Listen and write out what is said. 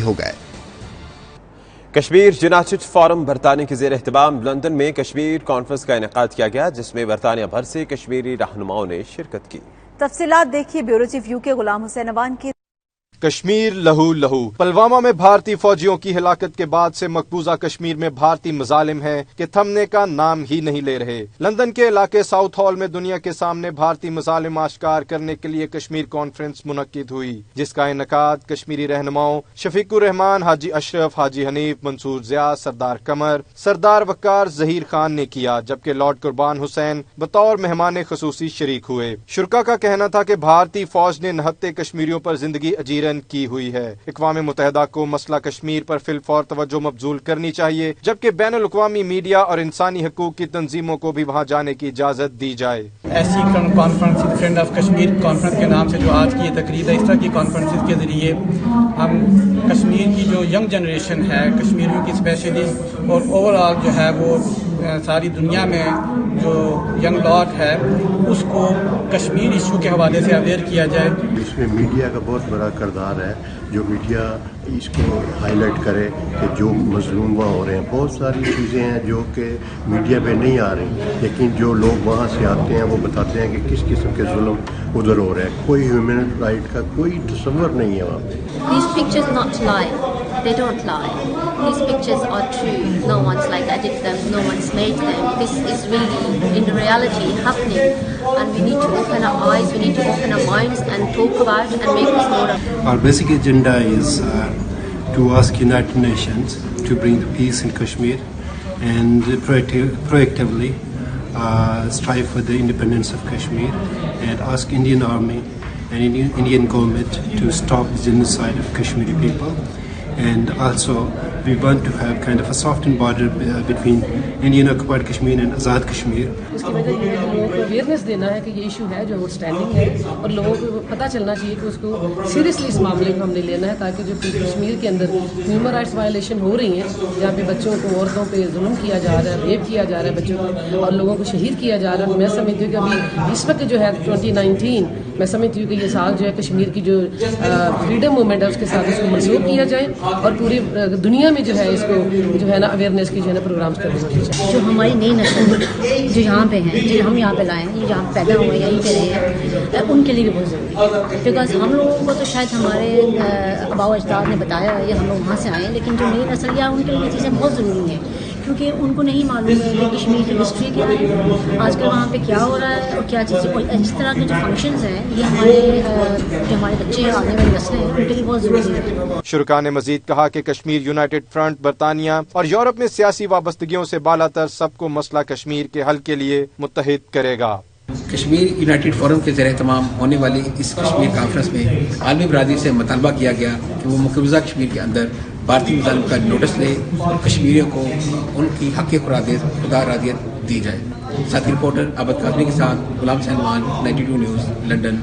ہو گئے۔ Kashmir United forum برطانیہ کے زیر اہتمام لندن میں کشمیر کانفرنس کا انعقاد کیا گیا، جس میں برطانیہ بھر سے کشمیری رہنماؤں نے شرکت کی۔ تفصیلات دیکھیے بیورو چیف یو کے غلام حسین عوان کی۔ کشمیر لہو لہو۔ پلوامہ میں بھارتی فوجیوں کی ہلاکت کے بعد سے مقبوضہ کشمیر میں بھارتی مظالم ہیں کہ تھمنے کا نام ہی نہیں لے رہے۔ لندن کے علاقے ساؤتھ ہال میں دنیا کے سامنے بھارتی مظالم آشکار کرنے کے لیے کشمیر کانفرنس منعقد ہوئی، جس کا انعقاد کشمیری رہنماؤں شفیق الرحمان، حاجی اشرف، حاجی حنیف، منصور ضیاء، سردار قمر، سردار وقار ظہیر خان نے کیا، جبکہ لارڈ قربان حسین بطور مہمان خصوصی شریک ہوئے۔ شرکا کا کہنا تھا کہ بھارتی فوج نے نہتے کشمیریوں پر زندگی اجیرن کی ہوئی ہے۔ اقوام متحدہ کو مسئلہ کشمیر پر فی الفور توجہ مبذول کرنی چاہیے، جبکہ بین الاقوامی میڈیا اور انسانی حقوق کی تنظیموں کو بھی وہاں جانے کی اجازت دی جائے۔ ایسی conference friend of Kashmir conference کے نام سے جو آج کی یہ تقریب ہے، اس طرح کی کانفرنسز کے ذریعے ہم کشمیر کی جو ینگ جنریشن ہے، کشمیریوں کی اسپیشلی اور اوور آل جو ہے وہ ساری دنیا میں جو ینگ لاٹ ہے اس کو کشمیر ایشو کے حوالے سے اویئر کیا جائے۔ اس میں میڈیا کا بہت بڑا کردار ہے، جو میڈیا اس کو ہائی لائٹ کرے کہ جو مظلوم وہاں ہو رہے ہیں۔ بہت ساری چیزیں ہیں جو کہ میڈیا پہ نہیں آ رہی، لیکن جو لوگ وہاں سے آتے ہیں وہ بتاتے ہیں کہ کس قسم کے ظلم ادھر ہو رہے ہیں۔ کوئی ہیومن رائٹ کا کوئی تصور نہیں ہے وہاں پہ۔ These pictures not lie. They don't lie. These pictures are true. No one's like edited them. No one's made them. This is really in reality happening, and we need to open our eyes. We need to open our minds and talk about and make this more of. Our basic agenda is to ask United Nations to bring the peace in Kashmir and proactively strive for the independence of Kashmir, and ask Indian Army and Indian government to stop the genocide of Kashmiri people. And also we want to have kind of a softened border between Indian occupied Kashmir and Azad Kashmir. اس کی وجہ یہ ہے کہ لوگوں کو awareness دینا ہے کہ یہ ایشو ہے جو آؤٹ اسٹینڈنگ ہے، اور لوگوں کو پتہ چلنا چاہیے کہ اس کو سیریسلی اس معاملے کو ہم نے لینا ہے، تاکہ جو کشمیر کے اندر ہیومن رائٹس وائلیشن ہو رہی ہیں، جہاں پہ بچوں کو، عورتوں پہ ظلم کیا جا رہا ہے، ریپ کیا جا رہا ہے بچوں کو، اور لوگوں کو شہید کیا جا رہا ہے۔ میں سمجھتی ہوں کہ ابھی اس وقت جو ہے 2019 میں سمجھتی ہوں کہ یہ سال جو ہے کشمیر کی جو فریڈم موومنٹ ہے اس کے ساتھ اس کو منسوخ کیا جائے، اور پوری دنیا میں جو ہے اس کو جو ہے نا اویئرنیس کی جو ہے نا پروگرامس کرنے ہونے چاہیے۔ جو ہماری نئی نسل جو یہاں پہ ہیں، جو ہم یہاں پہ لائے ہیں، جو جہاں پیدا ہوئے یہیں پہ رہے ہیں، ان کے لیے بھی بہت ضروری ہے، بیکاز ہم لوگوں کو تو شاید ہمارے آباء و اجداد نے بتایا ہے یا ہم لوگ وہاں سے آئے ہیں، لیکن جو نئی نسل یا ان کے لیے یہ چیزیں بہت ضروری ہیں، کیونکہ ان کو نہیں معلوم ہے کہ کشمیر کی ہسٹری کیا ہے، آج کل وہاں پہ کیا ہو رہا ہے اور کیا چیزیں، اور اس طرح کے جو فنکشنز ہیں یہ ہمارے بچے آنے والی نسلیں ہیں ان کے لیے بہت ضروری ہے۔ شرکا نے مزید کہا کہ کشمیر یونائٹڈ فرنٹ برطانیہ اور یورپ میں سیاسی وابستگیوں سے بالا تر سب کو مسئلہ کشمیر کے حل کے لیے متحد کرے گا۔ کشمیر یونائٹڈ فورم کے زیر اہتمام ہونے والی اس کشمیر کانفرنس میں عالمی برادری سے مطالبہ کیا گیا کہ وہ مقبوضہ کشمیر کے اندر بھارتی مظالم کا نوٹس لے اور کشمیریوں کو ان کی حق خدا رادیت دی جائے۔ ساتھی رپورٹر عابد قاسمی کے ساتھ غلام حسین عوان، 92 نیوز، لندن۔